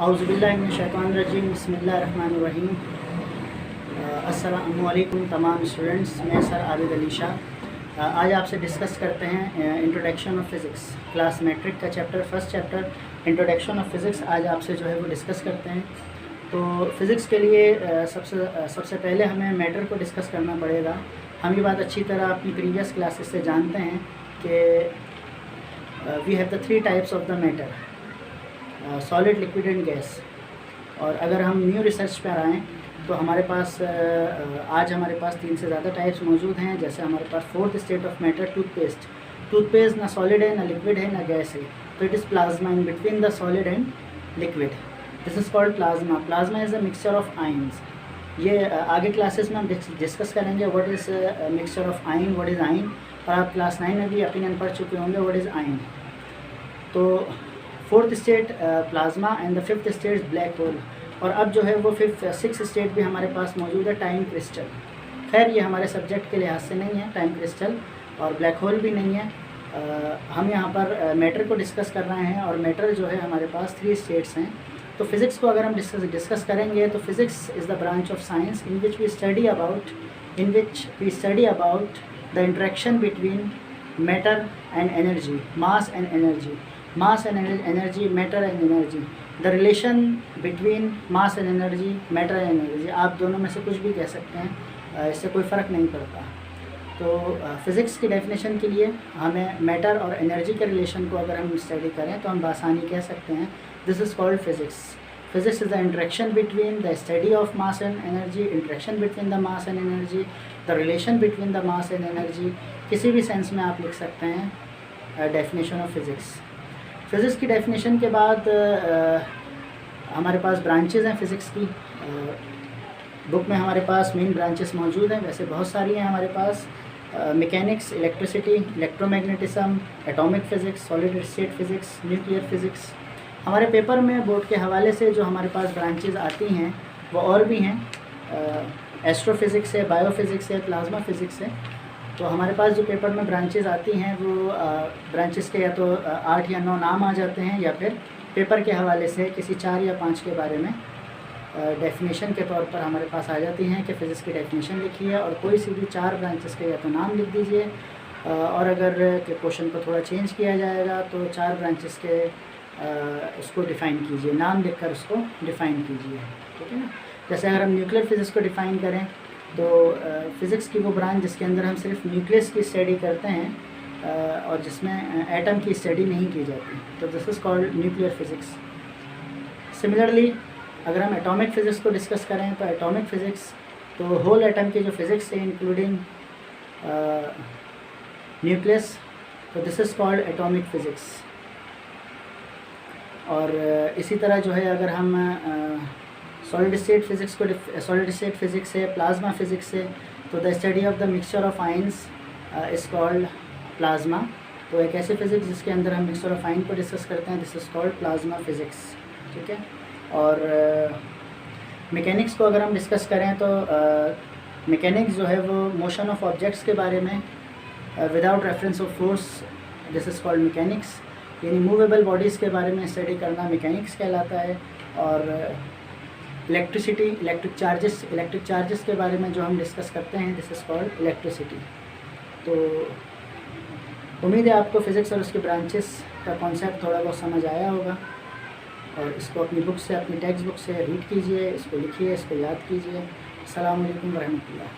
औज़ुबिल्लाहिमिनश्शैतानिर्रजीम बिस्मिल्लाहिर्रहमानिर्रहीम। अस्सलामु अलैकुम तमाम स्टूडेंट्स, मैं सर आबिद अली शाह। आज आपसे डिस्कस करते हैं introduction of physics, class matric का chapter, first chapter introduction of physics. आज आपसे जो है वो डिस्कस करते हैं। तो फ़िज़िक्स के लिए सबसे पहले हमें मैटर को डिस्कस करना पड़ेगा। हम ये बात अच्छी तरह अपनी प्रीवियस क्लासेस से जानते हैं कि we have the three types of the matter, solid, liquid and gas. और अगर हम न्यू रिसर्च पर आएँ तो हमारे पास आज हमारे पास 3 से ज़्यादा टाइप्स मौजूद हैं। जैसे हमारे पास fourth state of matter toothpaste ना सॉलिड है, ना लिक्विड है, ना गैस है, तो it is plasma in between the solid and liquid. This is called plasma. Plasma is a mixture of ions. ये आगे क्लासेस में हम डिस्कस करेंगे what is mixture of ion, what is ion. और आप क्लास 9 में भी यकीनन पढ़ चुके होंगे व्हाट इज़ आयन। तो fourth state plasma and the fifth state black hole. और अब जो है वो सिक्स स्टेट भी हमारे पास मौजूद है, टाइम क्रिस्टल। खैर ये हमारे सब्जेक्ट के लिहाज से नहीं है, टाइम क्रिस्टल और ब्लैक होल भी नहीं है। हम यहाँ पर मैटर को डिस्कस कर रहे हैं और मैटर जो है हमारे पास 3 स्टेट्स हैं। तो फिज़िक्स को अगर हम डिस्कस करेंगे तो physics is the branch of science in which we study about the interaction between matter and energy, mass and energy, matter and energy, the relation between mass and energy, matter and energy. आप दोनों में से कुछ भी कह सकते हैं, इससे कोई फ़र्क नहीं पड़ता। तो फ़िज़िक्स की डेफिनेशन के लिए हमें मैटर और एनर्जी के रिलेशन को अगर हम स्टडी करें तो हम बासानी कह सकते हैं this is called physics. Physics is the interaction between the study of mass and energy, interaction between the mass and energy, the relation between the mass and energy. किसी भी सेंस में आप लिख सकते हैं डेफिनेशन ऑफ फ़िज़िक्स। फ़िज़िक्स की definition के बाद हमारे पास ब्रांचेज़ हैं फ़िज़िक्स की। बुक में हमारे पास मेन ब्रांचेस मौजूद हैं, वैसे बहुत सारी हैं हमारे पास। Mechanics, electricity, electromagnetism, atomic physics, solid state physics, nuclear physics. हमारे पेपर में बोर्ड के हवाले से जो हमारे पास ब्रांचेज़ आती हैं वो और भी हैं। एस्ट्रोफिज़िक्स है, बायोफिज़िक्स है, प्लाज्मा फ़िज़िक्स है। तो हमारे पास जो पेपर में ब्रांचेज़ आती हैं वो ब्रांचेज़ के या तो 8 या 9 नाम आ जाते हैं, या फिर पेपर के हवाले से किसी 4 या 5 के बारे में डेफिनेशन के तौर पर हमारे पास आ जाती हैं कि फ़िज़िक्स की डेफिनेशन लिखिए और कोई सी भी 4 ब्रांचेस के या तो नाम लिख दीजिए, और अगर के क्वेश्चन को थोड़ा चेंज किया जाएगा तो 4 ब्रांचेस के उसको डिफ़ाइन कीजिए, नाम लिखकर उसको डिफ़ाइन कीजिए, ठीक है ना। जैसे अगर हम न्यूक्लियर फ़िज़िक्स को डिफ़ाइन करें तो फ़िज़िक्स की वो ब्रांच जिसके अंदर हम सिर्फ न्यूक्लियस की स्टडी करते हैं और जिसमें एटम की स्टडी नहीं की जाती, तो this is called nuclear physics. Similarly अगर हम एटॉमिक फ़िज़िक्स को डिस्कस करें तो एटॉमिक फ़िज़िक्स तो होल एटम की जो फ़िज़िक्स है इंक्लूडिंग न्यूक्लियस, तो this is called atomic physics. और इसी तरह जो है अगर हम सॉलिड स्टेट फ़िज़िक्स है, प्लाज्मा फ़िज़िक्स है, तो the study of the mixture of ions is called plasma. तो एक ऐसी फ़िज़िक्स जिसके अंदर हम मिक्सचर ऑफ आयन को डिस्कस करते हैं, this is called plasma physics, ठीक है। और मैकेनिक्स को अगर हम डिस्कस करें तो मैकेनिक्स जो है वो मोशन ऑफ ऑब्जेक्ट्स के बारे में without reference of force, this is called mechanics. यानी मूवेबल बॉडीज़ के बारे में स्टडी करना मैकेनिक्स कहलाता है। और इलेक्ट्रिक चार्जेस के बारे में जो हम डिस्कस करते हैं, दिस इज़ कॉल्ड इलेक्ट्रिसिटी। तो उम्मीद है आपको फ़िज़िक्स और उसके ब्रांचेस का कॉन्सेप्ट थोड़ा बहुत समझ आया होगा। और इसको अपनी बुक से, अपनी टेक्स्ट बुक से रीड कीजिए, इसको लिखिए, इसको याद कीजिए। अस्सलामु अलैकुम वरहमतुल्लाह।